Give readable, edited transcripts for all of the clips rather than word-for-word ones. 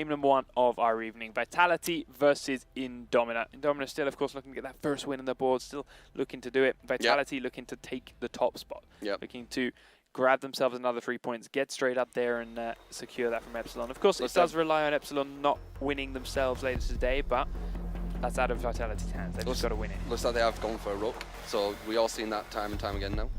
game number 1 of our evening. Vitality versus iDomina. iDomina still, of course, looking to get that first win on the board, still looking to do it. Vitality looking to take the top spot. Looking to grab themselves another 3 points, get straight up there and secure that from Epsilon. Of course, it does rely on Epsilon not winning themselves later today, but that's out of Vitality's hands. They've just got to win it. Looks like they have gone for a rook, so we all seen that time and time again now.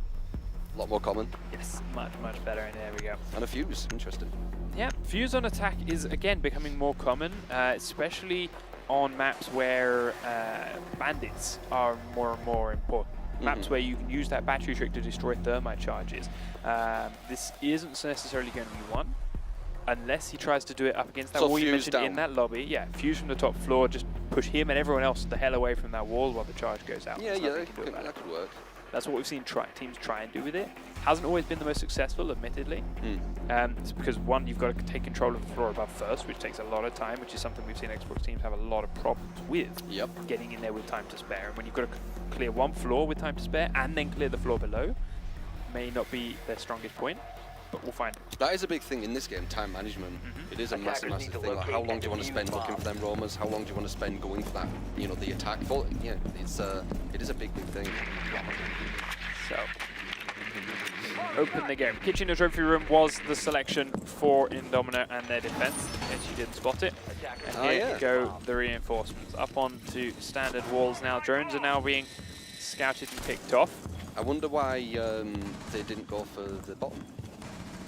A lot more common. Yes, much better, and there we go. And a fuse, interesting. Yeah, fuse on attack is again becoming more common, especially on maps where bandits are more and more important. Maps where you can use that battery trick to destroy thermite charges. This isn't necessarily going to be one, unless he tries to do it up against that wall you mentioned in that lobby. Yeah, fuse from the top floor, just push him and everyone else the hell away from that wall while the charge goes out. Yeah, that could work. That's what we've seen teams try and do with it. Hasn't always been the most successful, admittedly. It's because, one, you've got to take control of the floor above first, which takes a lot of time, which is something we've seen esports teams have a lot of problems with. Getting in there with time to spare. And when you've got to clear one floor with time to spare and then clear the floor below, may not be their strongest point, but we'll find. That is a big thing in this game, time management. It is a massive thing. Like, how long do you want to spend looking for them roamers? How long do you want to spend going for that, the attack? Yeah, it is a big thing. So, open the game. Kitchen and Trophy Room was the selection for iDomina and their defense, in case you didn't spot it. And here go the reinforcements. Up onto standard walls now. Drones are now being scouted and picked off. I wonder why they didn't go for the bottom.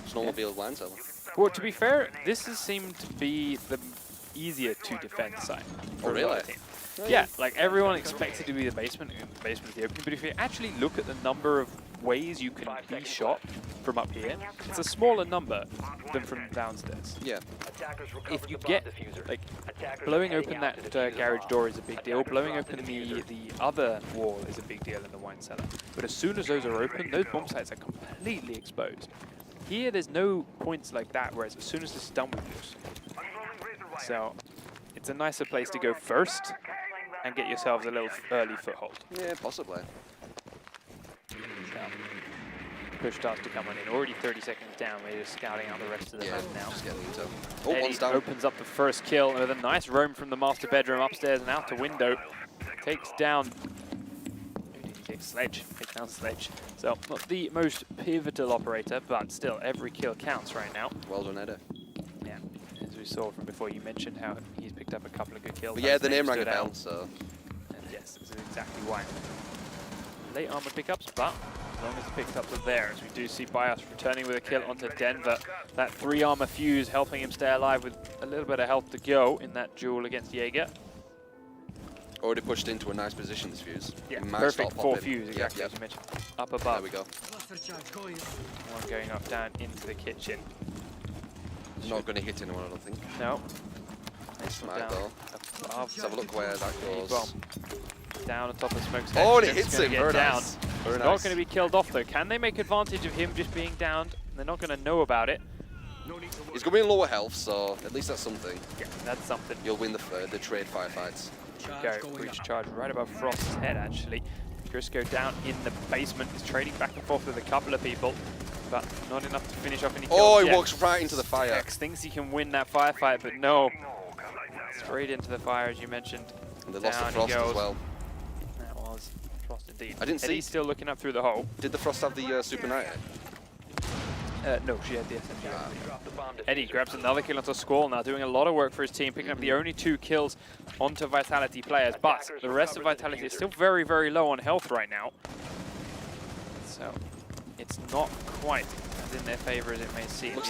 Snowmobile line seller. Well, to be fair, this has seemed to be the easier to defend side for the team. Yeah, like everyone expected to be the basement, and the basement is the opening, but if you actually look at the number of ways you can be shot from up here, it's a smaller number than from downstairs. Yeah. If you get, like, blowing open that garage door is a big deal, blowing open the other wall is a big deal in the wine cellar. But as soon as those are open, those bomb sites are completely exposed. Here, there's no points like that, whereas as soon as this is done with yours. So, it's a nicer place to go first and get yourselves a little early foothold. Yeah, possibly. So, push starts to come on in. Already 30 seconds down. We're just scouting out the rest of the map now. Just getting into. Oh, one's down. Opens up the first kill with a nice roam from the master bedroom upstairs and out to window. Takes down. Sledge. Takes down Sledge. So, not the most pivotal operator, but still, every kill counts right now. Well done, Eder. Yeah, as we saw from before, you mentioned how he's picked up a couple of good kills. But yeah, the name rang a bell, so. And yes, this is exactly why. Late armor pickups, but as long as the pickups are there, as we do see Bios returning with a kill onto Denver. That 3 armor fuse helping him stay alive with a little bit of health to go in that duel against Jaeger. Already pushed into a nice position, this fuse. Yeah, perfect for fuse, exactly as you mentioned. Up above. There we go. One going up down into the kitchen. Not going to hit anyone, I don't think. No. Nice down though. Let's have a look where that goes. Down on top of Smoke's head. Oh, and it hits him. Very nice. He's not going to be killed off though. Can they make advantage of him just being downed? They're not going to know about it. He's going to be in lower health, so at least that's something. Yeah, that's something. You'll win the trade firefights. Go, breach charge right above Frost's head, actually. Driscoll down in the basement is trading back and forth with a couple of people, but not enough to finish off any kills. Oh, he walks right into the fire. X thinks he can win that firefight, but no. Straight into the fire, as you mentioned. And they lost the Frost as well. That was Frost indeed. I didn't see. Eddie's still looking up through the hole. Did the Frost have the Super Knight? No, she had the SMG. Eddie grabs another kill onto Squall now, doing a lot of work for his team, picking up the only 2 kills onto Vitality players, but the rest of Vitality is still very, very low on health right now. So, it's not quite as in their favor as it may seem. Looks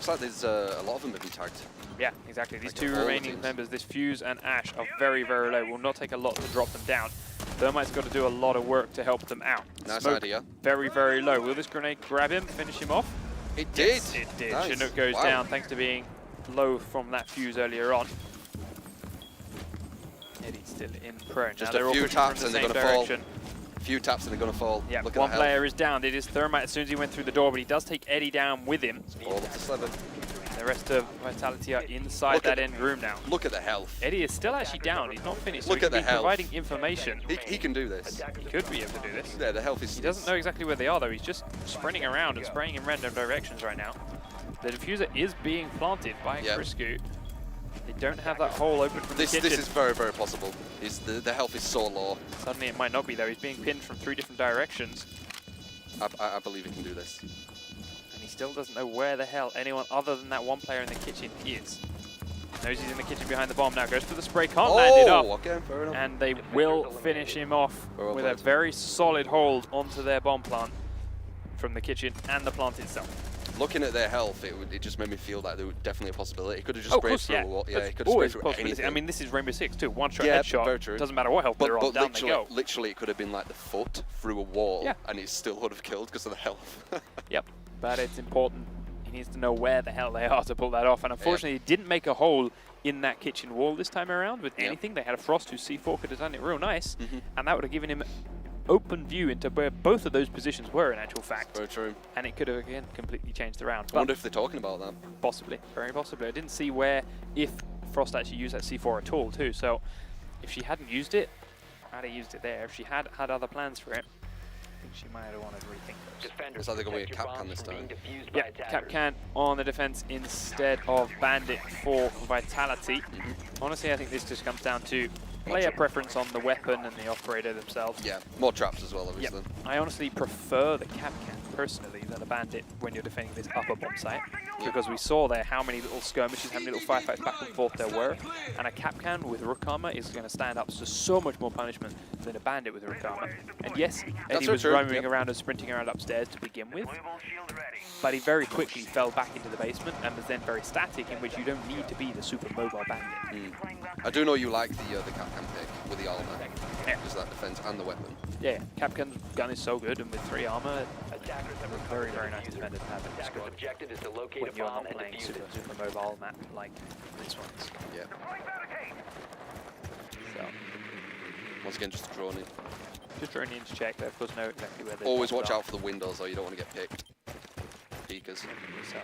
like there's a lot of them have been tagged. Yeah, exactly. These 2 remaining members, this Fuse and Ash, are very, very low. Will not take a lot to drop them down. Thermite's got to do a lot of work to help them out. Nice Smoke, idea. Very, very low. Will this grenade grab him, finish him off? It did. Yes, it did. Nice. Chinook goes down thanks to being low from that fuse earlier on. Eddie's still in prone. Just now a few taps and they're going to fall. A few taps and they're going to fall. Yeah, one player is down. It is Thermite as soon as he went through the door, but he does take Eddie down with him. All up to 7. The rest of Vitality are inside that end room now. Look at the health. Eddie is still actually down. He's not finished. Look at the health. Providing information. He can do this. He could be able to do this. Yeah, the health is... He doesn't know exactly where they are, though. He's just sprinting around and spraying in random directions right now. The diffuser is being planted by Crisco. They don't have that hole open from the kitchen. This is very, very possible. The health is so low. Suddenly it might not be though. He's being pinned from 3 different directions. I believe he can do this. And he still doesn't know where the hell anyone other than that one player in the kitchen is. Knows he's in the kitchen behind the bomb now. Goes for the spray, can't land it up. Okay, fair enough. And they will finish him off with a very solid hold onto their bomb plant from the kitchen and the plant itself. Looking at their health, it just made me feel that there was definitely a possibility. It could have just sprayed through a wall. Yeah, it could have sprayed through anything. I mean, this is Rainbow Six too. One shot, yeah, headshot. Very true. Doesn't matter what health they're on, down they go. Literally, it could have been like the foot through a wall, and it still would have killed because of the health. Yep, but it's important. He needs to know where the hell they are to pull that off. And unfortunately, he didn't make a hole in that kitchen wall this time around with anything. They had a Frost whose C4 could have done it real nice, and that would have given him open view into where both of those positions were in actual fact. Very true. And it could have, again, completely changed the round. I wonder if they're talking about that. Possibly, very possibly. I didn't see if Frost actually used that C4 at all too, so if she hadn't used it, I'd have used it there. If she had other plans for it, I think she might have wanted to rethink those. Looks like they're going to be a Capcan this time. Yeah, Capcan on the defense instead of Bandit for Vitality. Honestly, I think this just comes down to player preference on the weapon and the operator themselves. Yeah, more traps as well, obviously. Yep. I honestly prefer the Capcan, personally, than a Bandit when you're defending this upper bomb site. Because we saw there how many little skirmishes, how many little firefights back and forth there were. And a Capcan with Rook Armor is going to stand up to so much more punishment than a Bandit with Rook Armor. And yes, Eddie was roaming around and sprinting around upstairs to begin with. But he very quickly fell back into the basement and was then very static, in which you don't need to be the super mobile Bandit. I do know you like the Capcan pick with the armor. Yeah. Just that defense and the weapon. Yeah, Capcan's gun is so good, and with 3 armor, very, very nice defender to have in this squad when you're not playing super mobile map like this one is. Yeah. So. Once again, just a drone in. Just drone in to check. They of course know exactly where they're. Always watch out for the windows, though. You don't want to get picked. Peekers. So.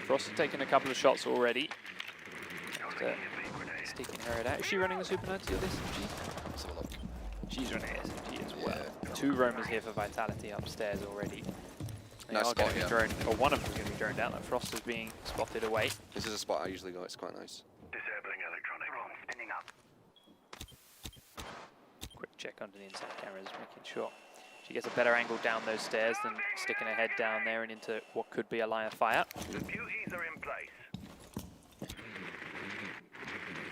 Frost has taken a couple of shots already. Sticking her head out. Is she running the Super 90 or this? Let's have a look. She's running SMG as well. Yeah. 2 roamers here for Vitality upstairs already. They nice are spot, going to be droned, or one of them is going to be droned out. Like Frost is being spotted away. This is a spot I usually go. It's quite nice. Disabling electronic. Spinning up. Quick check under the inside cameras, making sure she gets a better angle down those stairs than sticking her head down there and into what could be a line of fire. The beauties are in place.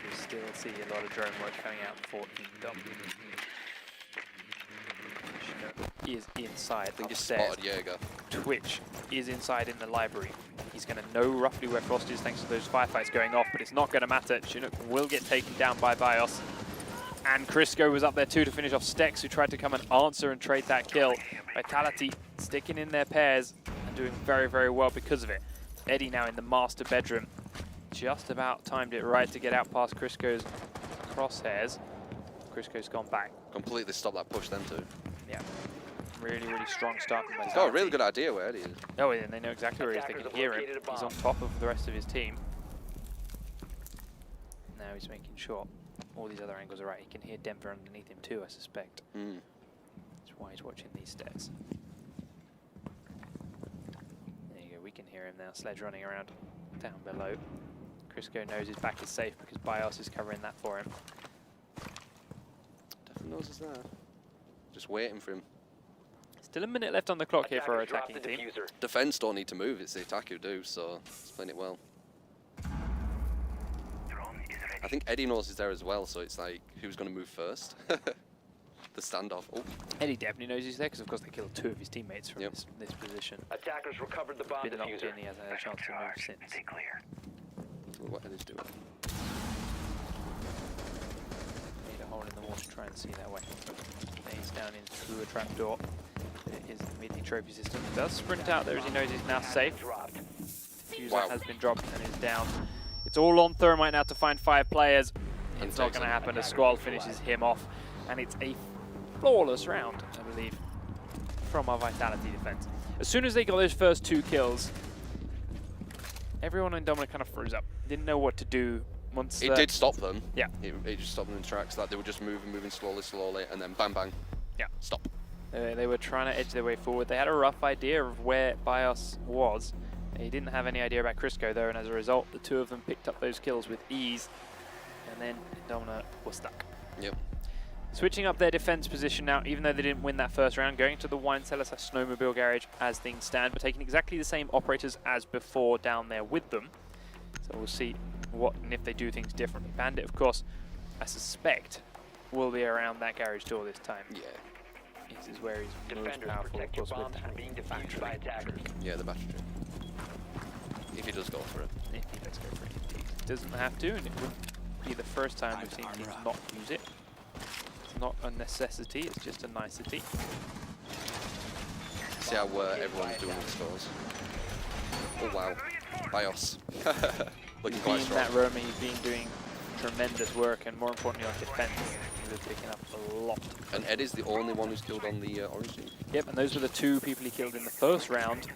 We still see a lot of drone work coming out for Edom. Is inside. I think he's spotted Jaeger. Twitch is inside in the library. He's going to know roughly where Frost is thanks to those firefights going off, but it's not going to matter. Chinook will get taken down by Bios. And Crisco was up there too to finish off Stex, who tried to come and answer and trade that kill. Vitality sticking in their pairs and doing very, very well because of it. Eddie now in the master bedroom. Just about timed it right to get out past Crisco's crosshairs. Crisco's gone back. Completely stopped that push then too. Yeah. Really, really strong start from Vitality. He's got a really good idea where Eddie is. Oh, yeah, and they know exactly where he is. They can hear him. He's on top of the rest of his team. Now he's making sure all these other angles are right. He can hear Denver underneath him too, I suspect. That's why he's watching these stairs. There you go, we can hear him now. Sledge running around down below. Crisco knows his back is safe because Bios is covering that for him. Definitely knows he's there. Just waiting for him. Still a minute left on the clock here for our attacking team. Defense don't need to move, it's the attack who do, so he's playing it well. I think Eddie knows he's there as well, so it's like, who's going to move first? The standoff. Oh. Eddie definitely knows he's there because, of course, they killed 2 of his teammates from this position. Attackers recovered the bomb diffuser. He hasn't had a chance to move since. Stay clear. Look what Eddie's doing. Need a hole in the wall to try and see that way. He's down in through a trapdoor. It is the midi trophy system. He does sprint out there as he knows he's now safe. Diffuser has been dropped and is down. It's all on Thermite now to find 5 players. It's not going to happen as Squall finishes him off. And it's a flawless round, I believe, from our Vitality defense. As soon as they got those first 2 kills, everyone in Domina kind of froze up. Didn't know what to do. Once it did stop them. Yeah. It just stopped them in tracks. That they were just moving slowly, and then bang, bang. Yeah. Stop. They were trying to edge their way forward. They had a rough idea of where BIOS was. They didn't have any idea about Crisco though, and as a result, the two of them picked up those kills with ease, and then iDomina was stuck. Yep. Switching up their defense position now, even though they didn't win that first round, going to the wine cellar / snowmobile garage as things stand, but taking exactly the same operators as before down there with them. So we'll see what and if they do things differently. Bandit, of course, I suspect, will be around that garage door this time. Yeah. This is where he's most powerful, of course, with the battery. Yeah, the battery. If he does go for it. If he does go for it, indeed. Doesn't have to, and it would be the first time we've seen him not use it. It's not a necessity, it's just a nicety. See how everyone's doing with scores. Oh wow, BIOS. Looking quite strong. That roamer, he's been doing tremendous work, and more importantly on defense, he's picking up a lot. And Ed is the only one who's killed on the orange team. Yep, and those were the two people he killed in the first round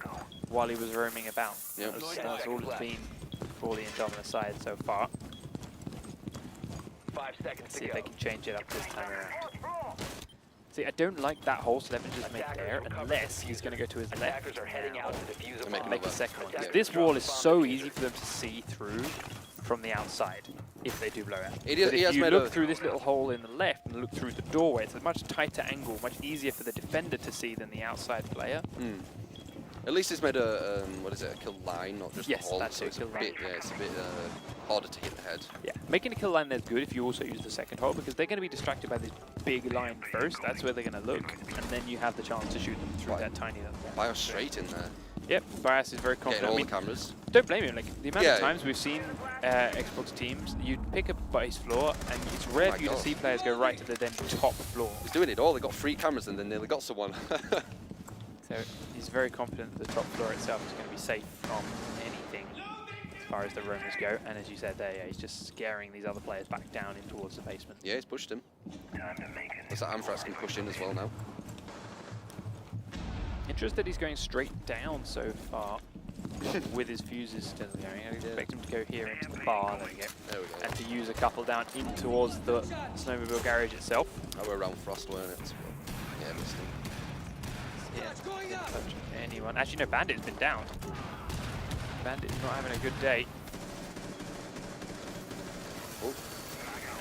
while he was roaming about. Yep. That's all it's been for the iDomina side so far. 5 seconds to See if go. they can change it up this time around. See, I don't like that whole Sleven just made there, unless he's going to go to his left Attackers are heading out to defuse a make bomb. make the second one. 'Cause Yeah. this wall is so easy for them to see through from the outside if they do blow out. He But has if you made look a- through this little hole in the left and look through the doorway, it's a much tighter angle, much easier for the defender to see than the outside player. At least it's made a, what is it, a kill line, not just Yes, a hole, that's so it, it's kill a line. bit, yeah, it's a bit harder to hit the head. Yeah, making a kill line there's good if you also use the second hole, because they're going to be distracted by this big line first. That's where they're going to look, and then you have the chance to shoot them through Right. that tiny little hole. BIOS straight in there, Yep, Bias is very getting confident. all I mean, the cameras. don't blame him. Like the amount Yeah. of times we've seen Xbox teams, you pick a base floor, and it's rare my for you God. to see players go right to the then top floor. He's doing it all, they got 3 cameras and then nearly got someone. So he's very confident that the top floor itself is going to be safe from anything as far as the roamers go. And as you said there, yeah, he's just scaring these other players back down in towards the basement. Yeah, he's pushed him. Looks like Amphrax can push in as well now. Interested he's going straight down so far with his fuses still going. I expect him to go here into the bar, there we go. There we go. And to use a couple down in towards the snowmobile garage itself. Oh, we're around Frost, weren't it? Yeah, missed him. Yeah, didn't touch anyone. Actually, no, Bandit's been down. Bandit's not having a good day. Oh.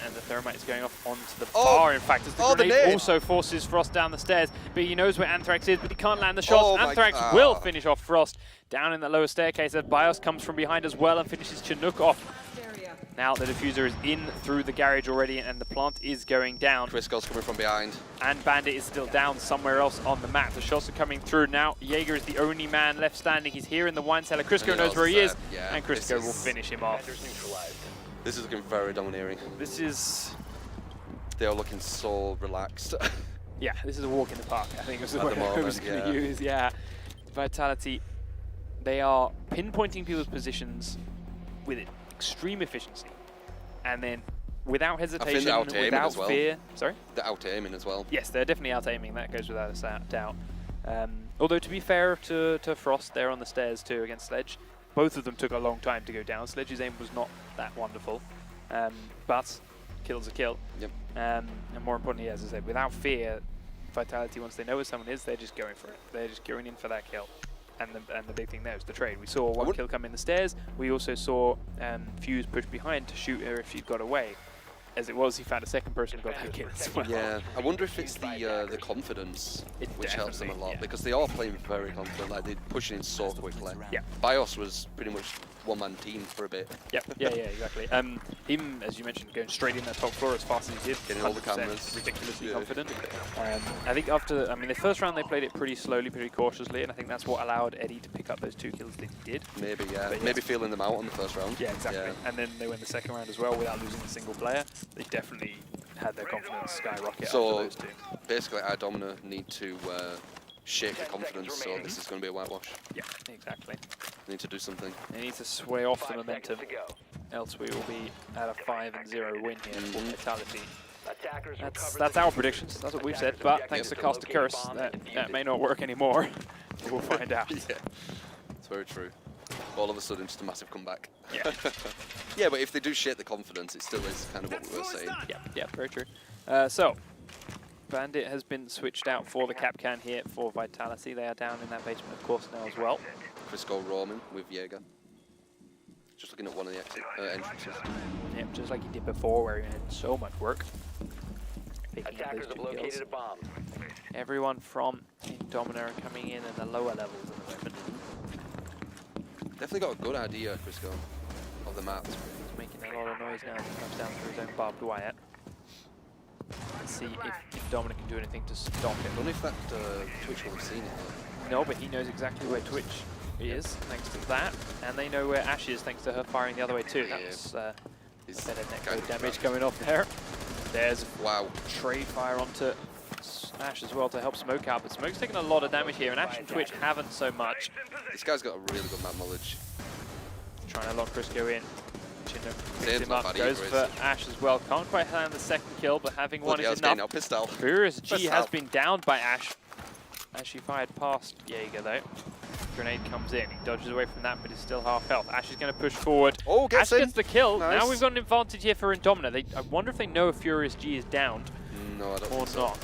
And the thermite is going off onto the Oh! bar, in fact, as the Oh, the grenade nade! also forces Frost down the stairs. But he knows where Anthrax is, but he can't land the shots. Oh my Anthrax God. will finish off Frost down in the lower staircase as BIOS comes from behind as well and finishes Chinook off. Now the diffuser is in through the garage already, and the plant is going down. Crisco's coming from behind. And Bandit is still down somewhere else on the map. The shots are coming through now. Jaeger is the only man left standing. He's here in the wine cellar. Crisco And he knows where he is, yeah, and this Crisco will is- finish him off. Defenders neutralized. This is looking very domineering. This is, They are looking so relaxed. yeah, this is a walk in the park. I think was the At word the I was moment, going to yeah. use. Yeah, Vitality. They are pinpointing people's positions with extreme efficiency, and then without hesitation, they're out-aiming without as well. fear. Sorry. They're out-aiming as well. Yes, they're definitely out-aiming. That goes without a doubt. Although, to be fair to Frost, there on the stairs too against Sledge, both of them took a long time to go down. Sledge's aim was not that wonderful, but kill's a kill. Yep. And more importantly, as I said, without fear, Vitality, once they know where someone is, they're just going for it. They're just going in for that kill. And the big thing there is the trade. We saw one kill come in the stairs. We also saw Fuse push behind to shoot her if she got away. As it was, he found a second person who got that kill as well. Yeah, I wonder if it's the confidence It which helps them a definitely, lot, yeah. because they are playing very confident, like they're pushing in so quickly. Yeah. BIOS was pretty much one-man team for a bit. Yeah, exactly. Him, as you mentioned, going straight in that top floor as fast as he did. Getting all the 100% cameras. ridiculously Yeah. confident. I think after, the first round they played it pretty slowly, pretty cautiously, and I think that's what allowed Eddie to pick up those 2 kills that he did. Maybe, yeah. But Maybe yes. feeling them out on the first round. Yeah, exactly. Yeah. And then they win the second round as well without losing a single player. They definitely had their confidence skyrocket So, after those 2. basically, iDomina need to shake the confidence, so this is going to be a whitewash. Yeah, exactly. They need to do something. They need to sway off the 5 momentum, seconds to go. else we will be at a 5-0 win here for Vitality. Attackers recovered That's the our diffuser. predictions. That's what we've said. Attackers' But objective thanks is to to Cast a locate a Curse, bomb that and defuse may it. not work anymore. We'll find out. Yeah, it's very true. All of a sudden, just a massive comeback. Yeah. Yeah, but if they do shake the confidence, it still is kind of what we were saying. Yeah, very true. So, Bandit has been switched out for the cap can here for Vitality. They are down in that basement, of course, now as well. Crisco roaming with Jaeger. Just looking at one of the entrances. Yep, just like he did before, where he had so much work. Picking up Attackers those have 2 located kills. a bomb. Everyone from iDomina are coming in the lower levels at the moment. Definitely got a good idea, Crisco, of the map. He's making a lot of noise now as he comes down through his own barbed wire. Let's see if iDomina can do anything to stop I him. don't know if that Twitch will have seen it though. No, but he knows exactly where Twitch is, thanks to that. And they know where Ash is, thanks to her firing the other way too. Yeah. That's It's better kind netcode of damage trapped. coming off there. There's Wow. trade fire onto Ash as well to help Smoke out, but Smoke's taking a lot of damage here, and Ash and Twitch haven't so much. This guy's got a really good map knowledge. Trying to lock Crisco in. Chinook picks Zane's him not up, bad goes either, for Ash as well. Can't quite land the second kill, but having one Bloody is hell's getting enough. out pistol. Furious G Pistol. has been downed by Ash. As she fired past Jaeger though. Grenade comes in, he dodges away from that, but he's still half health. Ash is going to push forward. Oh, Ash gets in. gets the kill. Nice. Now we've got an advantage here for iDomina. I wonder if they know if Furious G is downed No, I don't or think so. not.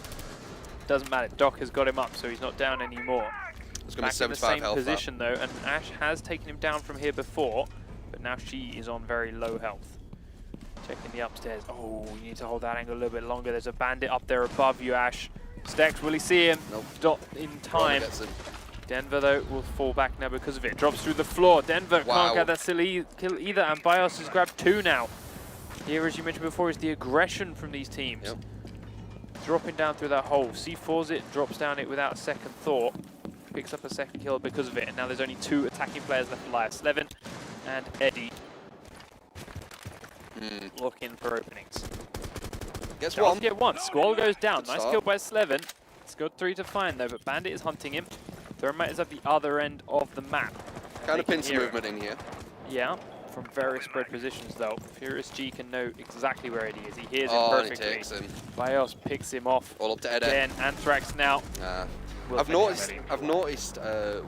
Doesn't matter. Doc has got him up, so he's not down anymore. It's going Back to in be the 75 same health. position though, and Ash has taken him down from here before, but now she is on very low health. Checking the upstairs. Oh, you need to hold that angle a little bit longer. There's a bandit up there above you, Ash. Stex, will he see him? Nope. Not in Roma time. gets him. Denver, though, will fall back now because of it. Drops through the floor. Denver Wow. can't get that silly kill either, and Bios has grabbed 2 now. Here, as you mentioned before, is the aggression from these teams. Yep. Dropping down through that hole. C4s it, drops down it without a second thought. Picks up a second kill because of it, and now there's only 2 attacking players left alive. Slevin and Eddie looking for openings. Gets Charles one. get 1. Squall goes down. Good Nice start. kill by Slevin. It's got 3 to find though, but Bandit is hunting him. Thermite is at the other end of the map. Kind They of can pincer hear it. movement in here. Yeah, from very spread positions though. Furious G can know exactly where Eddie is. He hears Oh, him and he perfectly. takes him. Bios picks him off. All up to Eddie. Again, Anthrax now. Nah. will I've take down noticed. Eddie. I've noticed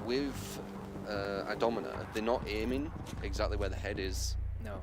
with iDomina, they're not aiming exactly where the head is. No.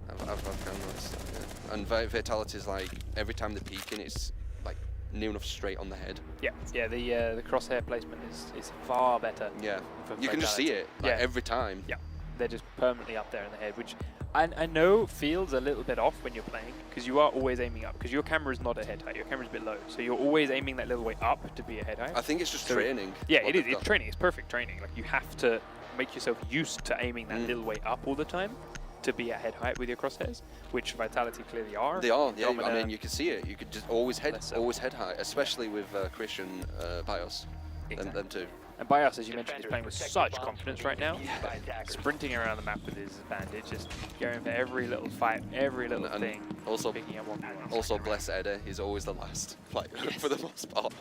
I've kind of noticed that. Yeah. And Vitality's like every time they're peeking, it's like near enough straight on the head. Yeah, the crosshair placement is far better. Yeah. for You can just see Vitality. it like, Yeah. every time. Yeah, they're just permanently up there in the head, which I know feels a little bit off when you're playing, because you are always aiming up, because your camera is not a head height, your camera's a bit low, so you're always aiming that little way up to be a head height. I think it's just So- training. Yeah, what it is. they've It's done. training. It's perfect training. Like, you have to make yourself used to aiming that little way up all the time to be at head height with your crosshairs, which Vitality clearly are. They are, yeah. I Domina- mean, you can see it. You could just always head Less so. high, especially with Chris and Bios. Exactly. Them two. And Bios, as you mentioned, is Defenders playing with protect such the bombs confidence from right now. being used by attackers. Sprinting around the map with his bandit, just going for every little fight, every little And thing. also- picking up 1v1s. Also, bless Eddie. He's always the last, like for the most part.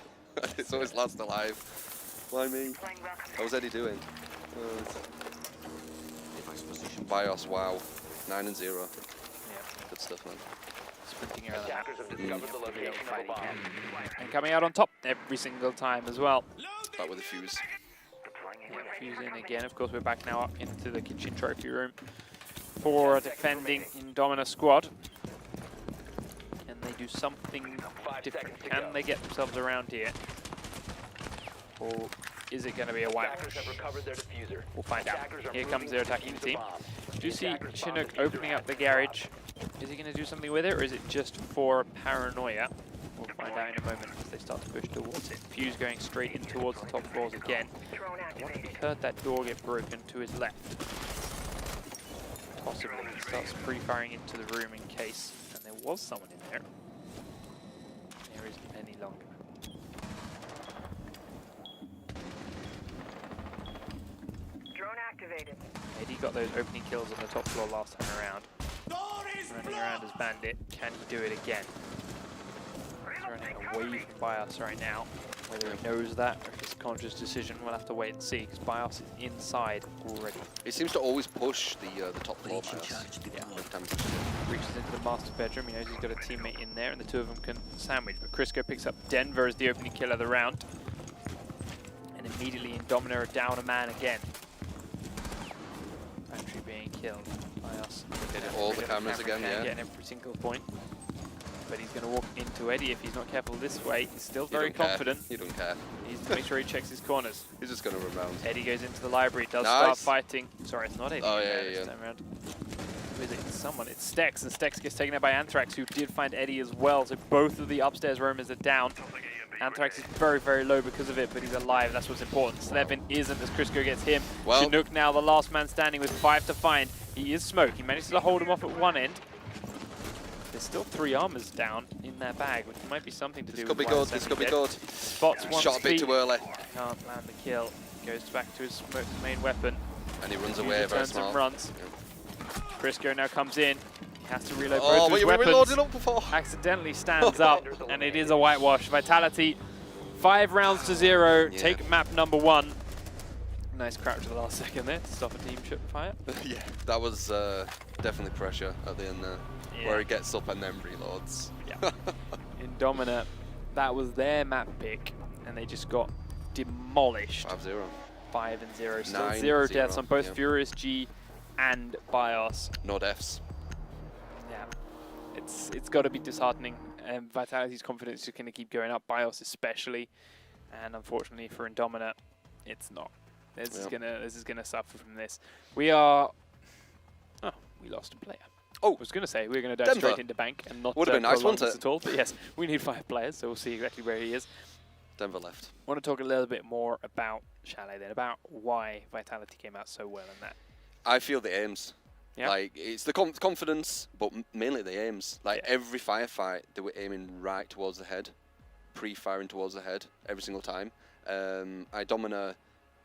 He's always last alive. Why me? How's Eddie doing? Bios, wow, 9-0. Yeah, Good stuff, man. sprinting around the map. Attackers have discovered the location of a bomb. And coming out on top every single time as well. Back with the fuse. Yeah, Fuse in again. Of course, we're back now up into the kitchen trophy room for a defending iDomina squad. And they do something 5 different. seconds to Can go. they get themselves around here? Or is it going to be a wipe? Attackers have recovered their diffuser. We'll find out. Attackers are Here moving comes their to attacking defuse the team. bomb. Do you see Attackers' bomb Chinook diffuser opening has up the been garage? stopped. Is he going to do something with it, or is it just for paranoia? We'll find out in a moment as they start to push towards it. Fuse going straight in towards the top floors again. I wonder if he heard that door get broken to his left. Possibly. He starts pre-firing into the room in case. And there was someone in there. There isn't any longer. Drone activated. Eddie got those opening kills on the top floor last time around. Running around as Bandit. Can he do it again? He's running away from Bios right now. Whether he knows that or if it's a conscious decision, we'll have to wait and see, because Bios is inside already. He seems to always push the top floor Bios. Yeah. Every time he pushes it. Reaches into the master bedroom, he knows he's got a teammate in there, and the two of them can sandwich. But Crisco picks up Denver as the opening kill of the round. And immediately iDomina are down a man again. Battery being killed by us. All the cameras again, yeah. Getting every single point. but he's going to walk into Eddie if he's not careful this way. He's still You very don't care. confident. You don't care. He needs to make sure he checks his corners. He's just going to run around. Eddie goes into the library, does Nice. start fighting. Sorry, it's not Eddie. Oh, Okay, yeah. this time around. Who is it? It's someone. It's Stex, and Stex gets taken out by Anthrax, who did find Eddie as well. So both of the upstairs roamers are down. Anthrax is very, very low because of it, but he's alive. That's what's important. Slevin isn't, as Crisco gets him. Well, Chinook now the last man standing with 5 to find. He is Smoke. He managed to hold him off at one end. There's still 3 armors down in their bag, which might be something to do this with could be why good. This could be good. Spots one Shot a bit too early. Can't land the kill. Goes back to his Smoke's main weapon. And he runs away very Turns smart. and runs. Crisco now comes in. He has to reload Oh, both were his you weapons. reloading up before? Accidentally stands up, and it is a whitewash. Vitality, 5 rounds to 0. Yeah. Take map number 1. Nice crouch at the last second there to stop a team ship fire. Yeah, that was definitely pressure at the end there, Yeah. where he gets up and then reloads. Yeah. Indomina, that was their map pick, and they just got demolished. 5-0. 5 and 0. Still 9-0, 0 deaths on both yeah. Furious G and BIOS. No deaths. Yeah, it's got to be disheartening. Vitality's confidence is going to keep going up, BIOS especially, and unfortunately for Indomina, it's not. This is gonna suffer from this. We are. Oh, we lost a player. Oh, I was gonna say we are gonna dive Denver. straight into bank and not Would have been nice, prolong wouldn't this it? at all. But yes, we need 5 players, so we'll see exactly where he is. Denver left. I want to talk a little bit more about Chalet then, about why Vitality came out so well in that. I feel the aims. Yeah. Like, it's the confidence, but mainly the aims. Like, Yeah. every firefight, they were aiming right towards the head, pre-firing towards the head every single time. iDomina,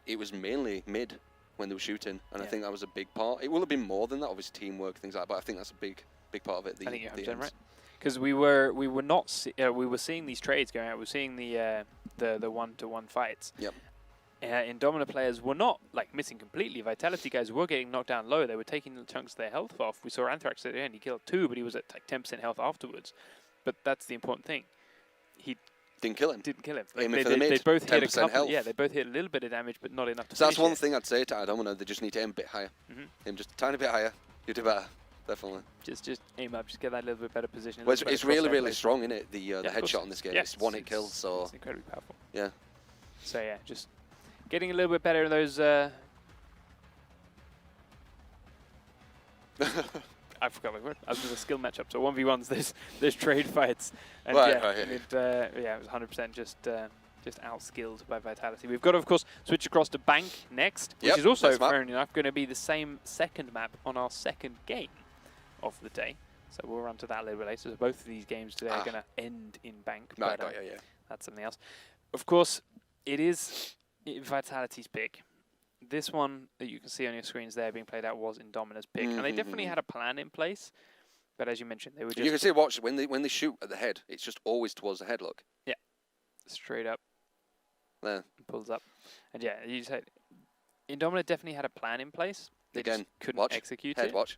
it was mainly mid when they were shooting, and I Yeah. think that was a big part. It will have been more than that, obviously teamwork, things like that, but I think that's a big part of it. I think you're the 100% aims. right. Because we were not we were seeing these trades going out. We were seeing the 1-to-1 fights. Yep. Indomina players were not like missing completely. Vitality guys were getting knocked down low. They were taking chunks of their health off. We saw Anthrax at the end. He killed 2, but he was at like 10% health afterwards. But that's the important thing. He Didn't kill him. didn't kill him. Aiming for the mid, they both hit a 10% couple. health. Yeah, they both hit a little bit of damage, but not enough to So that's finish one it. thing I'd say to iDomina, they just need to aim a bit higher. Aim just a tiny bit higher, you do better, definitely. Just aim up, just get that little bit better position. a Well, little bit it's better really, crosshair really place. strong, isn't it? The Yeah, of course. headshot in this game. Yeah, It's one hit kill, so it's incredibly powerful. yeah. So yeah, just getting a little bit better in those. I forgot my word. I was doing a skill matchup. So 1v1s, there's trade fights, and Right, yeah, right, yeah. it was 100% just outskilled by Vitality. We've got to, of course, switch across to Bank next, which Yep, is also, next map. fair enough, going to be the same second map on our second game of the day. So we'll run to that a little bit later. So both of these games today are going to end in Bank. Right, but, yeah. that's something else. Of course, it is Vitality's pick. This one that you can see on your screens there being played out was Indomina's pick, and they definitely had a plan in place. But as you mentioned, they were just You can see, watch, when they shoot at the head, it's just always towards the head, look. straight up, There. pulls up, and yeah, you said Indomina definitely had a plan in place. They Again, just couldn't watch, execute head, it. watch.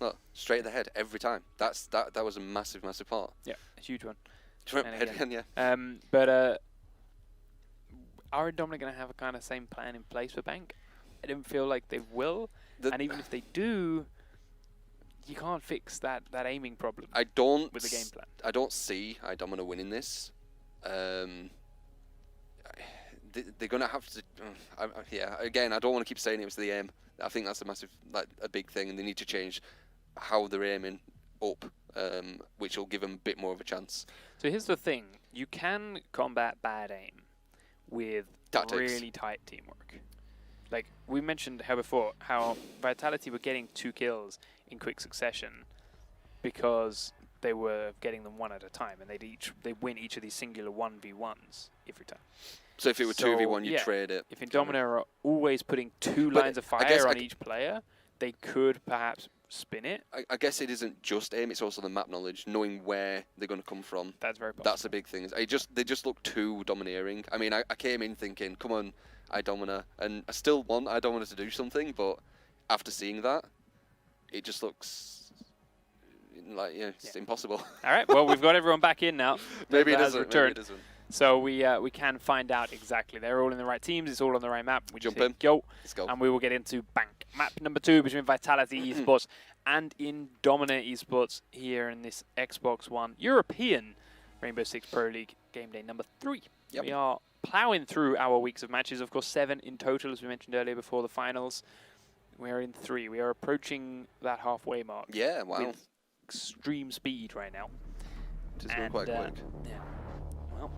Look, straight at the head every time. That was a massive part. Yeah, a huge one. Head again, yeah. But are Indomina going to have a kind of same plan in place for Bank? I don't feel like they will, and even if they do, you can't fix that aiming problem I don't with the game plan. I don't see iDomina winning this. They're going to have to. Yeah. Again, I don't want to keep saying it was the aim. I think that's a big thing, and they need to change how they're aiming up, which will give them a bit more of a chance. So here's the thing: you can combat bad aim with Tactics. really tight teamwork. Like we mentioned how Vitality were getting 2 kills in quick succession because they were getting them one at a time, and they win each of these singular 1v1s every time. So if it were 2v1, you trade it. If Indomina are always putting 2 But lines of I guess fire on each player, they could perhaps spin it. I guess it isn't just aim; it's also the map knowledge, knowing where they're going to come from. That's very possible. That's a big thing. They just look too domineering. I mean, I came in thinking, come on, iDomina, and I still want iDomina to do something, but after seeing that, it just looks like it's impossible. All right. Well, we've got everyone back in now. Maybe it Denver has doesn't. returned. Maybe it doesn't. So we can find out exactly. They're all in the right teams. It's all on the right map. We just Jump hit go, Let's go. and we will get into Bank. Map number 2 between Vitality, eSports, and iDomina eSports here in this Xbox One European Rainbow Six Pro League game day number 3. Yep. We are plowing through our weeks of matches, of course 7 in total as we mentioned earlier before the finals. We're in 3. We are approaching that halfway mark. Yeah, wow. With extreme speed right now. It's going quite quick. Yeah. Well,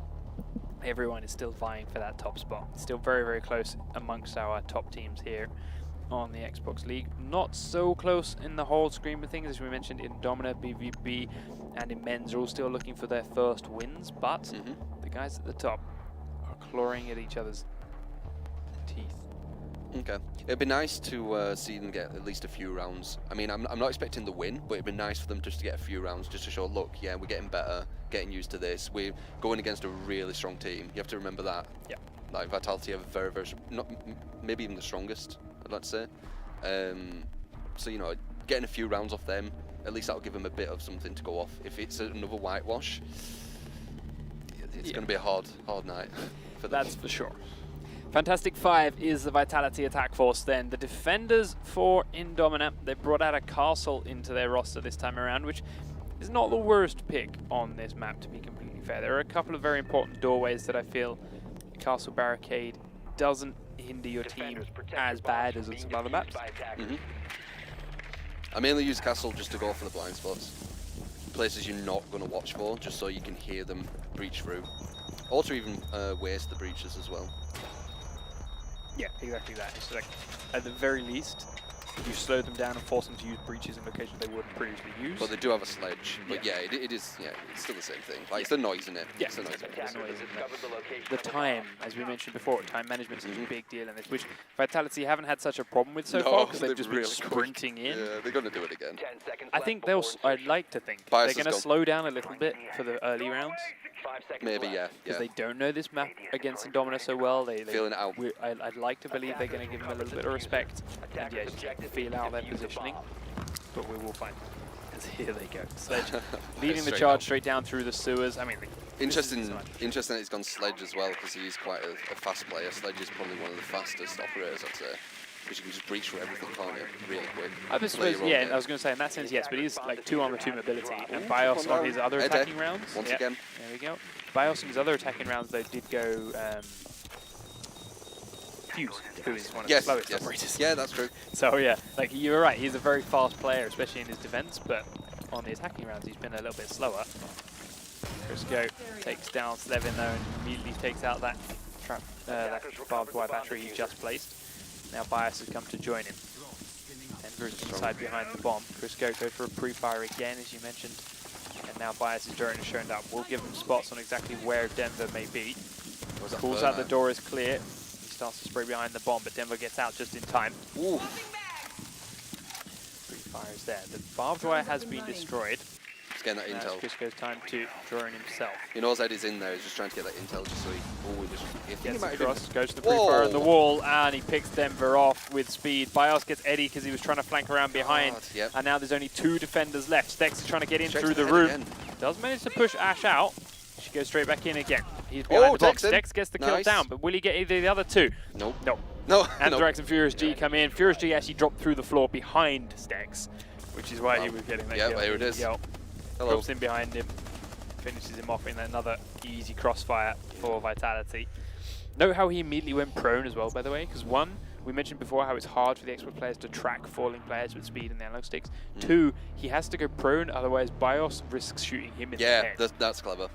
everyone is still vying for that top spot. Still very, very close amongst our top teams here on the Xbox League. Not so close in the whole scheme of things, as we mentioned. iDomina, BVB, and in men's are all still looking for their first wins, but the guys at the top are clawing at each other's teeth. Okay. It'd be nice to see them get at least a few rounds. I mean, I'm not expecting the win, but it'd be nice for them just to get a few rounds, just to show, look, yeah, we're getting better, getting used to this. We're going against a really strong team. You have to remember that. Yeah. Like, Vitality are very, very, maybe even the strongest, I'd like to say. So, you know, getting a few rounds off them, at least that'll give them a bit of something to go off. If it's another whitewash, it's going to be a hard night for them. That's for sure. Fantastic 5 is the Vitality attack force then. The defenders for iDomina, they brought out a castle into their roster this time around, which is not the worst pick on this map, to be completely fair. There are a couple of very important doorways that I feel the castle barricade doesn't hinder your team as bad as on some other maps. I mainly use castle just to go for the blind spots. Places you're not going to watch for, just so you can hear them breach through. Or to even waste the breaches as well. Yeah, exactly that. It's like, at the very least, you slow them down and force them to use breaches in locations they wouldn't previously use. But they do have a sledge. But yeah, it is. Yeah, it's still the same thing. Like it's the noise in it. Yeah, it's the noise. The time, as we mentioned before, time management is a big deal in this, which Vitality haven't had such a problem with so far because they've just been sprinting in. Yeah, they're going to do it again. 10 seconds I think they'll. I'd like to think they're going to slow down a little bit for the early rounds. 5 seconds Maybe, left. yeah. Because they don't know this map against iDomina so well. They feeling it out. I'd like to believe they're going to give them a little bit of respect and yeah, just feel out their positioning. But we will find. Because here they go. Sledge leading the charge straight down through the sewers. I mean, interesting that he's gone Sledge as well, because he's quite a fast player. Sledge is probably one of the fastest operators, I'd say. Because you can just breach through everything, can't you? Really quick. I suppose, yeah, I was going to say, in that sense, yes, but he's like 2-on-2 mobility. And Bios on his other attacking rounds. Once again. There we go. Bios on his other attacking rounds, though, did go Fuse, who is one of the slowest operators. Yeah, that's true. So, yeah, like you were right, he's a very fast player, especially in his defense, but on the attacking rounds, he's been a little bit slower. Crisco takes down Slevin, though, and immediately takes out that trap, that barbed wire battery he just placed. Now Bias has come to join him. Denver is inside behind the bomb. Crisco goes for a pre-fire again, as you mentioned. And now Bias's drone has shown up. We'll give him spots on exactly where Denver may be. Calls out the door is clear. He starts to spray behind the bomb, but Denver gets out just in time. Ooh. Pre-fire is there. The barbed wire has been destroyed. He's getting that intel. Crisco's time to drone himself. He knows Eddie's in there. He's just trying to get that intel just so he... Oh, just... Gets across, goes to the pre-fire on the wall, and he picks Denver off with speed. Bios gets Eddie because he was trying to flank around behind. Yep. And now there's only 2 defenders left. Stex is trying to get in through the roof. Does manage to push Ash out. She goes straight back in again. He's behind the box. Stex gets the kill down, but will he get either of the other 2? Nope. No. No. And Drax and Furious G come in. Furious G actually dropped through the floor behind Stex, which is why he was getting that kill. Yeah, here it is. Hello. Drops in behind him, finishes him off in another easy crossfire for Vitality. Note how he immediately went prone as well, by the way, because 1, we mentioned before how it's hard for the expert players to track falling players with speed and the analog sticks. 2, he has to go prone, otherwise Bios risks shooting him in the head. Yeah, that's clever.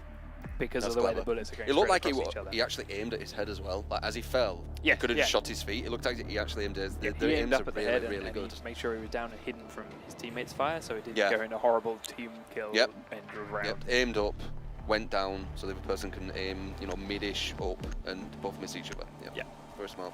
Because of the way the bullets are going. It looked like he actually aimed at his head as well. Like as he fell, he could have just shot his feet. It looked like he actually aimed at his head. He aimed up at the head really good. Just make sure he was down and hidden from his teammates' fire, so it didn't go into a horrible team kill end of round. Yep. Aimed up, went down, so the other person can aim, you know, mid-ish up, and both miss each other. Yep. Yeah. Very smart.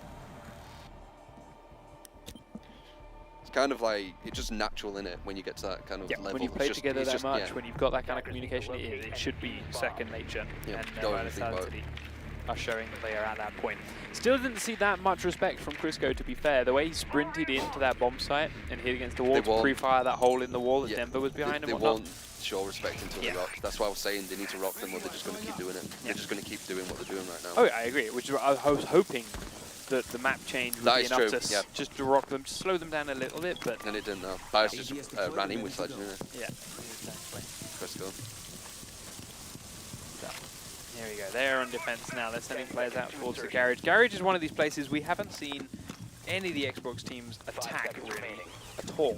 It's kind of like, it's just natural in it when you get to that kind of level. When you play together that much, when you've got that kind of communication, it should be second nature. Yeah. And Vitality are showing that they are at that point. Still didn't see that much respect from Crisco, to be fair. The way he sprinted into that bomb site and hit against the wall to pre-fire that hole in the wall that Denver was behind him. They won't show respect until they rock. That's why I was saying they need to rock them, or they're just going to keep doing it. They're just going to keep doing what they're doing right now. Oh, yeah, I agree. Which I was hoping that the map change would That be is enough true, to yeah. just to rock them, slow them down a little bit, but And it didn't know. Bias just ran in with Sledge, didn't it? yeah, exactly. Crisco. There we go. They're on defense now. They're sending players out towards the garage. Garage is one of these places we haven't seen any of the Xbox teams attack really at all.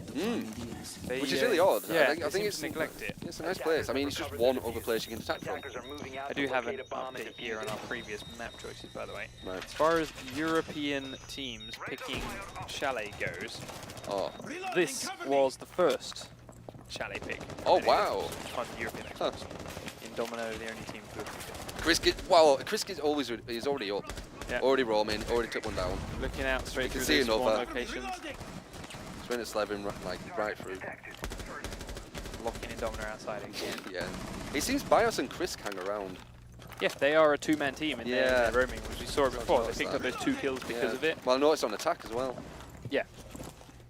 They, Which is really odd. Yeah, I think it's it's neglect it. It's a nice place. I mean, it's just one other place you can attack from. Attackers are moving out I to do have an locate a bomb and update here on defuse our it. previous map choices, by the way. Right. As far as European teams picking Chalet goes, Oh. this was the first Chalet pick. Oh, that wow. On European Huh. Xbox. Indomino, the only team who Chris is always he's already up. Yeah. Already roaming, already took one down. looking out straight You through can see those spawn another. locations, Swing at Slevin right through. locking Indomino outside again. Yeah. It seems Bios and Chris hang around. Yeah, they are a two-man team in their roaming, which we saw it before. They noticed picked up that. those 2 kills because of it. Well, I noticed on attack as well. Yeah.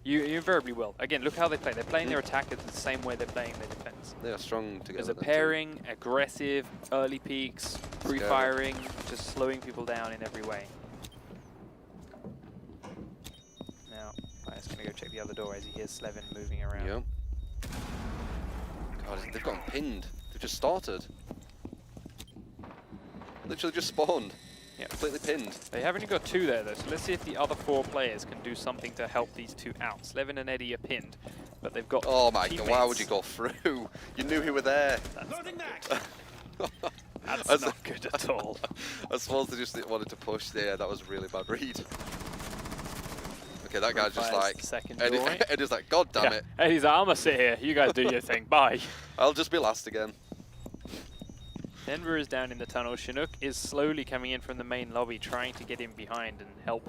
You invariably will. Again, look how they play. They're playing their attack the same way they're playing their defense. They are strong together. As a them two. pairing, aggressive, early peaks, pre-firing, just slowing people down in every way. Now, I'm just going to go check the other door as he hears Slevin moving around. Yep. God, they've gotten pinned. They've just started. Literally just spawned. Yeah. Completely pinned. They have only got 2 there though, so let's see if the other 4 players can do something to help these 2 out. Slevin and Eddie are pinned, but they've got Oh my teammates. god, why would you go through? You knew he were there. That's not good at all. I suppose they just wanted to push there. That was a really bad read. Okay, that guy's just Fires like... the second Eddie, doorway. Eddie's like, God damn it. Eddie's like, I'm gonna sit here, you guys do your thing, bye. I'll just be last again. Denver is down in the tunnel. Chinook is slowly coming in from the main lobby, trying to get in behind and help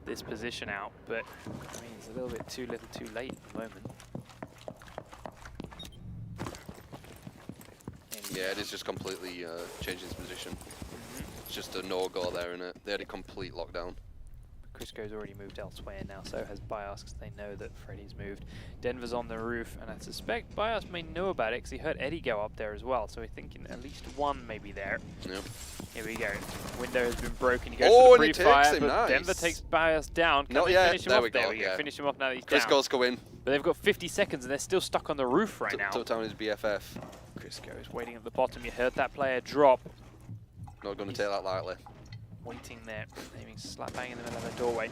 this position out. But, I mean, it's a little bit too little too late at the moment. Yeah, Eddie's just completely changing his position. It's just a no-go there, innit? They had a complete lockdown. Crisco's already moved elsewhere now, so has Bios, because they know that Freddy's moved. Denver's on the roof, and I suspect Bios may know about it, because he heard Eddie go up there as well, so we're thinking at least one may be there. Yep. Here we go. Window has been broken. He goes Oh, for and the he pre-fire, takes him, but nice. Denver takes Bios down. Can Not they yet. finish him There off? we go, There we go. yeah. Finish him off now that he's Chris down. goes go in. But they've got 50 seconds, and they're still stuck on the roof right now. Took down his BFF. Crisco is waiting at the bottom. You heard that player drop. Not going to take that lightly. Waiting there, aiming slap bang in the middle of the doorway.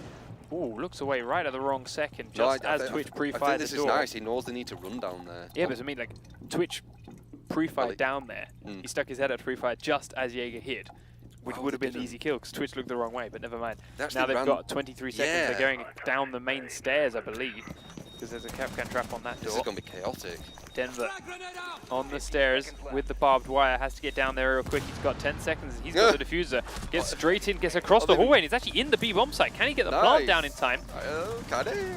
Ooh, looks away right at the wrong second, No, just as Twitch I pre-fired think the this door. is nice. He knows they need to run down there. Yeah, but I mean, like, Twitch pre-fired Well, down there. He stuck his head at pre-fire just as Jaeger hit, which Oh, would have they been an didn't. easy kill, because Twitch looked the wrong way, but never mind. They actually Now they've ran- got 23 seconds. Yeah. They're going down the main stairs, I believe, because there's a Capcan trap on that This is door. going to be chaotic. Denver on the stairs with the barbed wire, has to get down there real quick. He's got 10 seconds. He's got the diffuser. Gets straight in, gets across the hallway, and he's actually in the B bomb site. Can he get the plant down in time? Can he?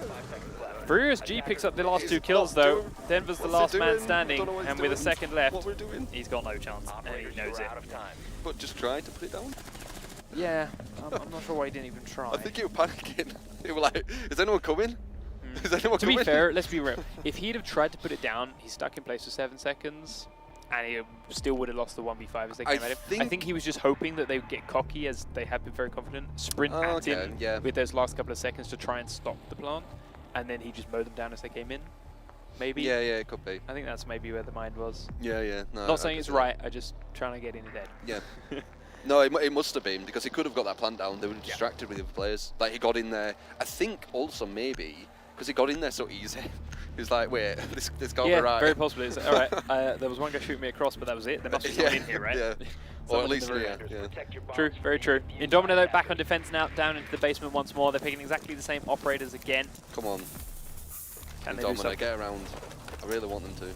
Furious G picks up the last 2 kills though. Denver's the last man standing, and with a second left, What we're doing. he's got no chance, and he knows it. Out of time. But just try to put it down. Yeah, I'm not sure why he didn't even try. I think you were panicking. You were like, is anyone coming? Is anyone To coming? be fair, let's be real. If he'd have tried to put it down, he's stuck in place for 7 seconds, and he still would have lost the 1v5 as they came at him. I think he was just hoping that they would get cocky, as they have been very confident, sprint at him with those last couple of seconds to try and stop the plant, and then he just mowed them down as they came in. Maybe. Yeah, yeah, it could be. I think that's maybe where the mind was. Yeah, yeah. No, Not saying it's right, I just trying to get in dead. Yeah. No, it must have been, because he could have got that plant down. They were distracted with the other players. Like, he got in there. I think also maybe because he got in there so easy. He was like, wait, this can't be right. Yeah, very possibly. It's, all right, there was one guy shooting me across, but that was it. There must be someone in here, right? Yeah. Or at least, yeah. True, very true. Indomino though, back on defense now, down into the basement once more. They're picking exactly the same operators again. Come on. Can they do Indomino, something? get around. I really want them to.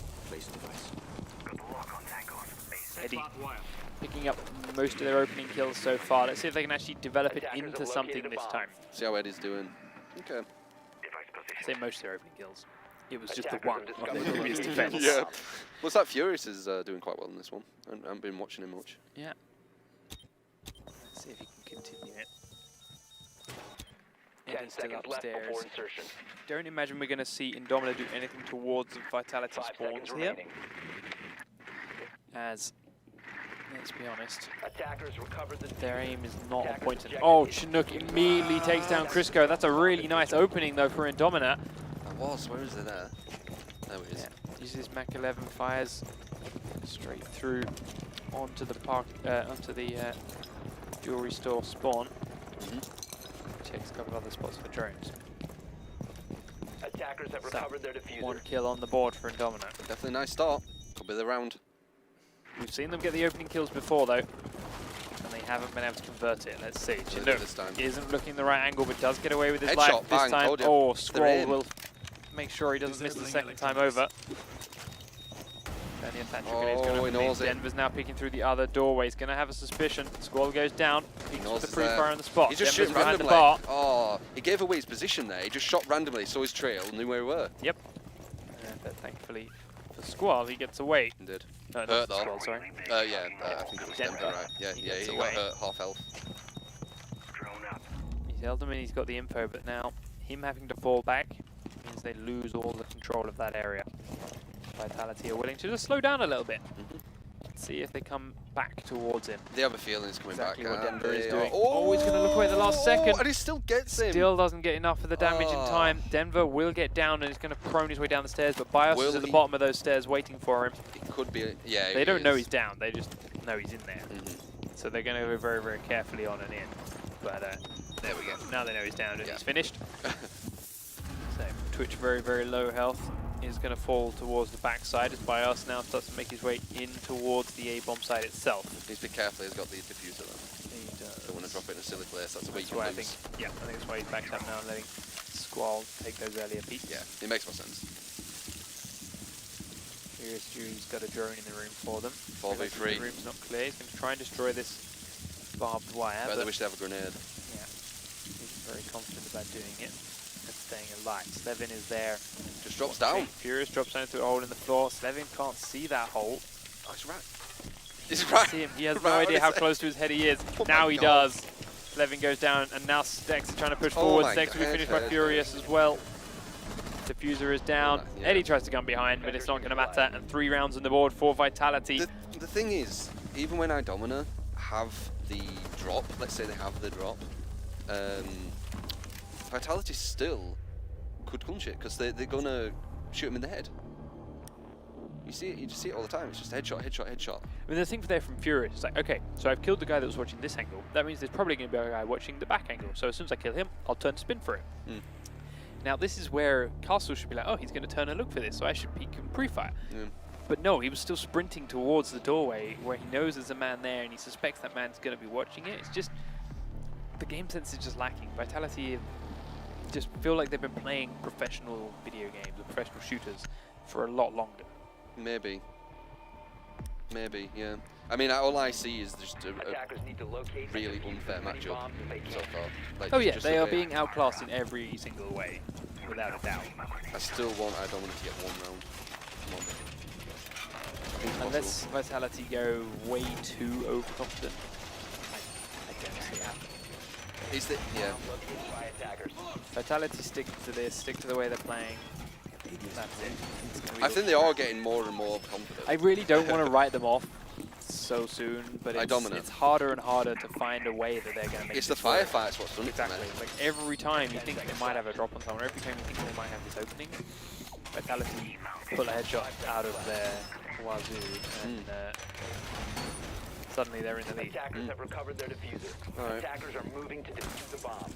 Eddie picking up most of their opening kills so far. Let's see if they can actually develop it into something this time. See how Eddie's doing. Okay. I say most of their opening kills. It was just the one on the previous defense. Yeah. What's that? Furious is doing quite well in this one. I haven't been watching him much. Yeah. Let's see if he can continue it. 10 Eddie's still seconds left upstairs. before insertion. Don't imagine we're going to see Indomino do anything towards the Vitality 5 spawns seconds here. remaining. As let's be honest. Attackers recovered the Their diffuser. aim is not on Attackers point. ejected Oh, the Chinook immediately takes down Crisco. That's a really nice opening though for iDomina. That was. Where is it there? There it is. Yeah, uses Mach 11, fires straight through onto the park, onto the jewelry store spawn. Checks a couple of other spots for drones. Attackers have So, recovered their diffuser. One kill on the board for iDomina. Definitely a nice start. Could be the round. We've seen them get the opening kills before though, and they haven't been able to convert it. Let's see. Chinook This time. isn't looking the right angle, but does get away with his Headshot, life this bang, time. told you. Oh, They're Squall in. will make sure he doesn't miss the second time over. And the Thatcher grenade's Oh, he going to knows it. Denver's now peeking through the other doorway. He's going to have a suspicion. Squall goes down. Peeks knows with the it's there. pre-fire on the spot. He just Denver's shot behind the randomly. bar. Oh, he gave away his position there. He just shot randomly, saw his trail, knew where we were. Yep. But thankfully for Squall, he gets away. He did. No, not Hurt though. Squall, sorry. Yeah, I think it was Denver. Denver, right? Yeah, He yeah, gets he away. got hurt, half health. Drone up. He's held him and he's got the info, but now him having to fall back means they lose all the control of that area. Vitality are willing to just slow down a little bit. See if they come back towards him. They have a feeling he's coming Exactly back. what and Denver is they doing. are- Oh, he's going to look away at the last second. And he still gets him. Still doesn't get enough of the damage in Oh. time. Denver will get down and he's going to prone his way down the stairs, but Bios Will is at the he? bottom of those stairs waiting for him. It could be, yeah. They he don't know is. he's down, they just know he's in there. So they're going to go very, very carefully on and in. But there we go. Now they know he's down and Yeah. he's finished. So Twitch very, very low health. Is going to fall towards the backside as Bios now starts to make his way in towards the A-bomb site itself. Needs to be careful, he's got the diffuser though. He does. Don't want to drop it in a silly place, that's a weak That's why I lose. think, yeah, I think that's why he's backed up now and letting Squall take those earlier peaks. Yeah, it makes more sense. Here's Dewey's got a drone in the room for them. 4v3. The room's not clear. He's going to try and destroy this barbed wire. But they But wish they have a grenade. yeah, he's very confident about doing it and staying alive. Slevin is there. Just drops down. Furious drops down through a hole in the floor. Slevin can't see that hole. Oh, he's right. He's right. See him. He has Right no on idea his how head. close to his head he is. Oh Now my he God. does. Slevin goes down, and now Stex is trying to push Oh forward. my Stex will be God. finished by Furious as well. Diffuser is down. Yeah. Eddie tries to come behind, but it's not going to matter. And 3 rounds on the board for Vitality. The thing is, even when iDomina have the drop, let's say they have the drop, Vitality still could clinch it because they're going to shoot him in the head. You see it, you just see it all the time. It's just headshot, headshot, headshot. I mean, the thing there from Furious is like, okay, so I've killed the guy that was watching this angle. That means there's probably going to be a guy watching the back angle. So as soon as I kill him, I'll turn to spin for him. Now this is where Castle should be like, oh, he's going to turn and look for this, so I should peek and pre-fire. Yeah. But no, he was still sprinting towards the doorway where he knows there's a man there and he suspects that man's going to be watching it. It's just, the game sense is just lacking. Vitality just feel like they've been playing professional video games or professional shooters for a lot longer. Maybe. Maybe, yeah. I mean, all I see is just a Attackers need to locate and really defuse unfair as many matchup bombs as they so can. far. Like, Oh yeah, just they are okay. being outclassed in every single way, without a doubt. I still want iDomina to get 1 round. Come on. I think it's Unless Vitality go way too overconfident, I don't see it happening. possible. Is that, yeah. Located by attackers. Vitality stick to this, stick to the way they're playing. That's it. It's gonna be I think they are getting more and more confident. I really don't want to write them off so soon, but iDomina. it's harder and harder to find a way that they're going to make It's the this work. firefights what's done it for me. Exactly. Like every time you think they might have a drop on someone, every time you think they might have this opening, Vitality pull a headshot out of their wazoo, and suddenly they're in the lead. Attackers have recovered their diffuser. Alright. Attackers are moving to defuse the bomb.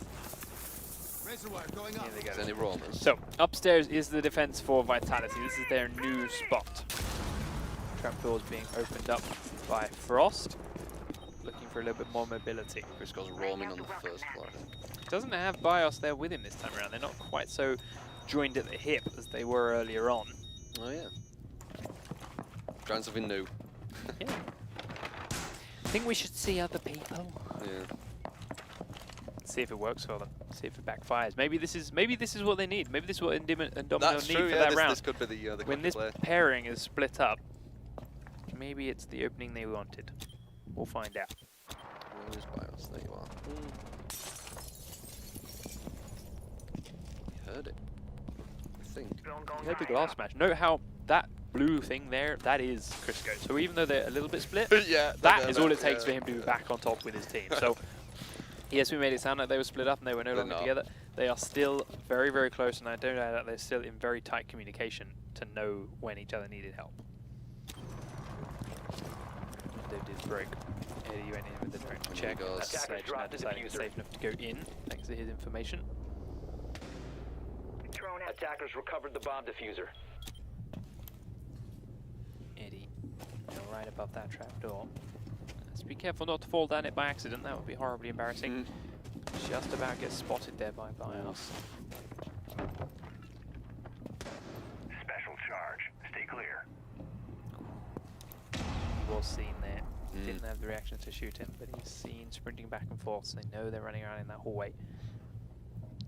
Here they go. Is any roamers? So, upstairs is the defense for Vitality. This is their new spot. Trapdoors being opened up by Frost, looking for a little bit more mobility. Chris goes roaming on the first floor, I think. Doesn't have Bios there with him this time around. They're not quite so joined at the hip as they were earlier on. Oh yeah. Trying something new. Yeah. I think we should see other people. Yeah. See if it works for them. See if it backfires. Maybe this is what they need. Maybe this is what Domino That's need true, for yeah. that round. This could be the When this play. pairing is split up, maybe it's the opening they wanted. We'll find out. Where is BIOS? There you are. You heard it. I think. You heard the glass smash. Note how that blue thing there, that is Crisco. So even though they're a little bit split, Yeah, that is all it takes for him to be back on top with his team. So yes, we made it sound like they were split up and they were no They're longer not. together. They are still very, very close, and I don't know that they're still in very tight communication to know when each other needed help. They did break. Eddie went in with the drone And check. there he goes. That's Attackers Sage now dropped the deciding it's diffuser. safe enough to go in, thanks to his information. Drone activated. Attackers recovered the bomb diffuser. Eddie, right above that trapdoor. Let's be careful not to fall down it by accident. That would be horribly embarrassing. Just about gets spotted there by Bios. Special charge. Stay clear. He was seen there. Didn't have the reaction to shoot him, but he's seen sprinting back and forth, so they know they're running around in that hallway.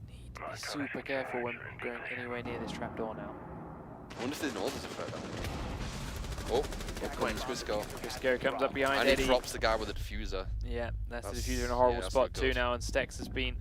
Need to be super careful when going anywhere near this trapdoor now. I wonder if they know there's a threat. Oh, here comes Crisco. Crisco comes up behind And Eddie. he drops the guy with the diffuser. Yeah, that's the That's- diffuser in a horrible yeah, that's spot not too good. now, and Stex has been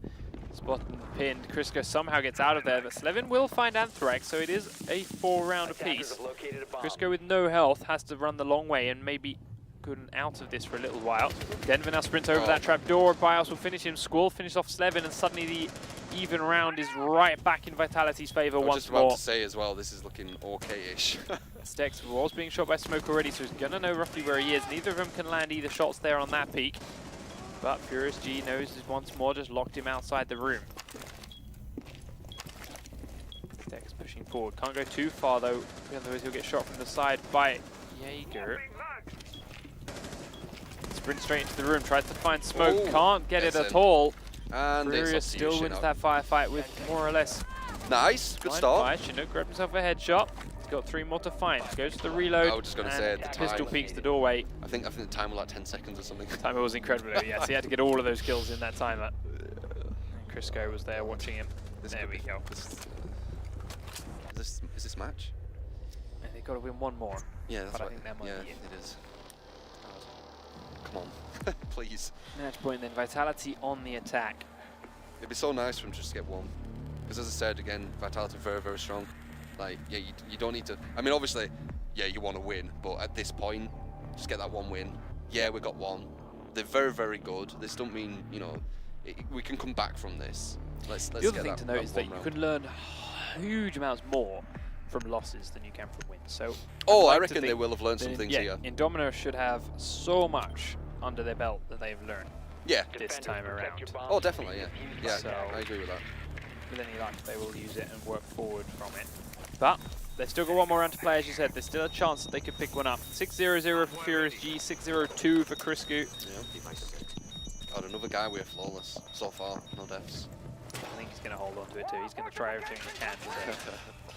spotted and pinned. Crisco somehow gets out of there, but Slevin will find Anthrax, so it is a 4-round Attackers apiece. have located a bomb. Crisco with no health has to run the long way and maybe gotten out of this for a little while. Denver now sprints over that trapdoor. Bios will finish him. Squall finish off Slevin, and suddenly the even round is right back in Vitality's favour I was once just about more. to say as well, this is looking okay-ish. Stex was being shot by smoke already, so he's going to know roughly where he is. Neither of them can land either shots there on that peak. But Furious G knows this once more, just locked him outside the room. Stex pushing forward. Can't go too far though, otherwise he'll get shot from the side by Jaeger. Sprint straight into the room, tries to find smoke, Oh, can't get it gets at in. all. And it's Furious up to you, still wins Chinook. that firefight with more or less Nice, good fine start. fight. Chinook grabbed himself a headshot. He's got 3 more to find. Goes to the reload. I was just gonna and say at the pistol time. peeks the doorway. I think the time was like 10 seconds or something. Timer was incredible, yes. He had to get all of those kills in that timer. And Crisco was there watching him. There we go. Is this match? And they've got to win one more. Yeah, that's But I what. think that might Yeah, be it. it is. Come on, please. Match point then. Vitality on the attack. It'd be so nice for him just to get one. Because as I said, again, Vitality very, very strong. Like, yeah, you don't need to... I mean, obviously, yeah, you want to win. But at this point, just get that one win. Yeah, we got one. They're very, very good. This don't mean, you know, we can come back from this. Let's The get other thing that, to note is that you one round. can learn huge amounts more from losses than you can from wins. So Oh, I'd I like to reckon they think will have learned that some things yeah, here. Indomina should have so much under their belt that they've learned Yeah. this Defenders, time protect around. your bomb Oh, from definitely, being yeah. defused Yeah, by So- attackers. I agree with that. With any luck, they will use it and work forward from it. But they've still got one more round to play, as you said. There's still a chance that they could pick one up. 6-0-0 for Furious G, 6-0-2 for Crisco. Yeah. God, another guy we're flawless so far. No deaths. I think he's going to hold on to it too. He's going to try everything he can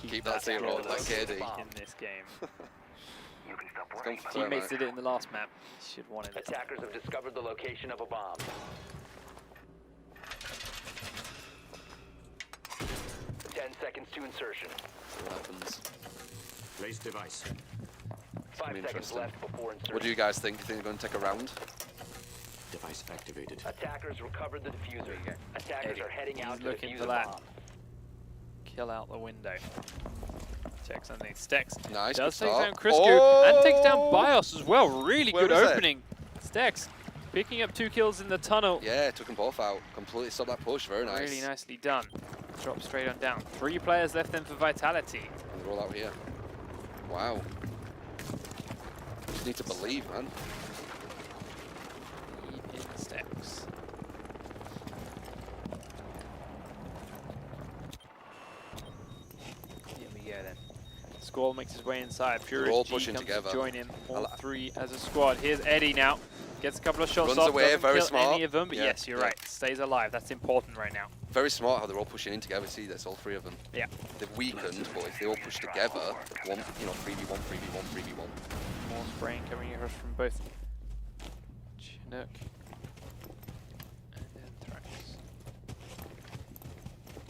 to Keep that zero flawless like KD. in this game. You can stop It's worrying gone about for Teammates it. did it in the last map. Should have wanted it. Attackers have discovered the location of a bomb. 10 seconds to insertion. See what happens. Place device. 5 seconds interesting. left before insertion. What do you guys think? You think they're going to take a round? Device activated. Attackers recovered the diffuser. There you go. Attackers Eddie, are heading he's out to looking defuse for a that. bomb. Kill out the window. Checks underneath. Stex Nice, does good take start. down Crisco and takes down Oh! Bios as well. Really Where good was that? opening. Stex picking up 2 kills in the tunnel. Yeah, took them both out. Completely stopped that push. Very nice. Really nicely done. Drop straight on down. 3 players left then for Vitality. And they're all out here. Wow. Just need to believe, man. In Stex. Here we go then. Squall makes his way inside. Furious all G pushing comes together. to join him. All I li- 3 as a squad. Here's Eddie now. Gets a couple of shots Runs off. away, Doesn't very kill smart. any of them, but Yeah, yes, you're yeah. right. Stays alive. That's important right now. Very smart how they're all pushing in together. See, that's all 3 of them. Yeah. They've weakened, but if they all push together, one, you know, 3v1, 3v1, 3v1. More spraying coming across from both Chinook and Anthrax.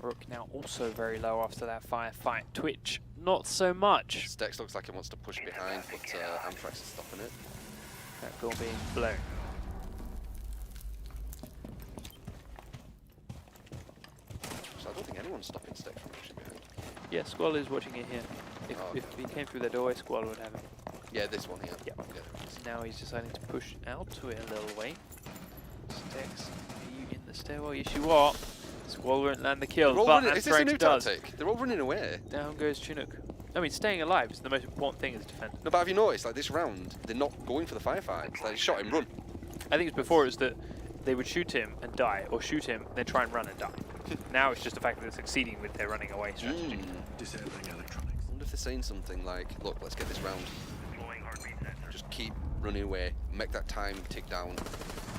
Rook now also very low after that firefight. Twitch, not so much. Stex looks like he wants to push behind, but Anthrax is stopping it. That goal being blown. So I don't think anyone's stopping Stex from pushing behind. Yeah, Squall is watching it here. Oh, If he came through the doorway, Squall would have him. Yeah, this one here. Yep. Yeah, there it is. Now he's deciding to push out to it a little way. Stex, are you in the stairwell? Yes, you are. Squall won't land the kill, They're all but running, is this a Anthrax new does. tactic? They're all running away. Down goes Chinook. I mean, staying alive is the most important thing as defense. No, but have you noticed, like this round, they're not going for the firefights. Like, shot him, run. I think it's before it was that they would shoot him and die, or shoot him, then try and run and die. Now it's just the fact that they're succeeding with their running away strategy. Disabling electronics. I wonder if they're saying something like, look, let's get this round. Just keep running away, make that time tick down.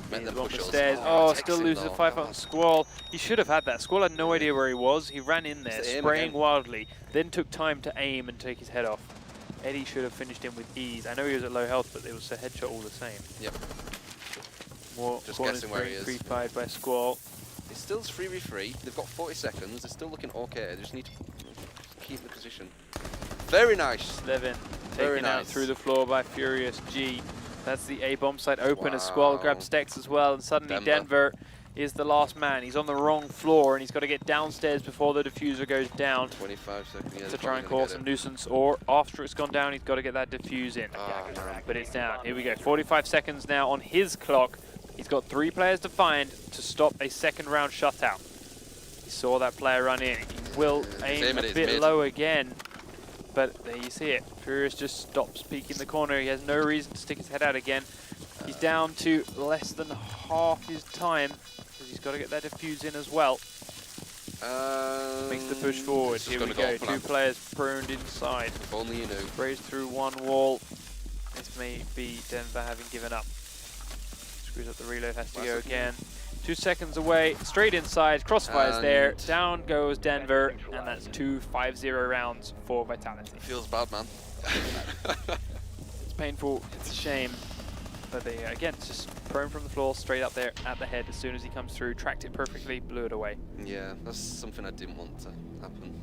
Make them He's on push the us. stairs. Oh, Oh, it still takes him loses a though. 5 on Squall. He should have had that. Squall had no idea where he was. He ran in there, It's the aim spraying again. wildly, then took time to aim and take his head off. Eddie should have finished him with ease. I know he was at low health, but it was a headshot all the same. Yep. More Just corners guessing where he being is. pre-fired by Squall. It's still 3v3. They've got 40 seconds. They're still looking okay. They just need to keep the position. Very nice. Slevin Very taken out nice. through the floor by Furious G. That's the A bomb site open as Wow. Squall grabs Stex as well, and suddenly Denver is the last man. He's on the wrong floor, and he's got to get downstairs before the diffuser goes down 25 seconds. Yeah, to they're try and probably call gonna some get it. nuisance, or after it's gone down, he's got to get that diffuse in. Ah, no. But it's down. Here we go. 45 seconds now on his clock. He's got 3 players to find to stop a second round shutout. He saw that player run in. He will aim aim a at his bit mid. low again. But there you see it. Furious just stops peeking the corner. He has no reason to stick his head out again. He's down to less than half his time because he's got to get that diffuse in as well. Makes the push forward. it's just Here we gonna go. plan. 2 players pruned inside. If only you knew. Sprays through one wall. This may be Denver having given up. Screws up the reload, has to go Massive. again. 2 seconds away, straight inside, crossfire's there, And- down goes Denver, and that's 2 5-0 rounds for Vitality. Feels bad, man. It's painful, it's a shame, but they, again, it's just prone from the floor, straight up there at the head as soon as he comes through, tracked it perfectly, blew it away. Yeah, that's something I didn't want to happen.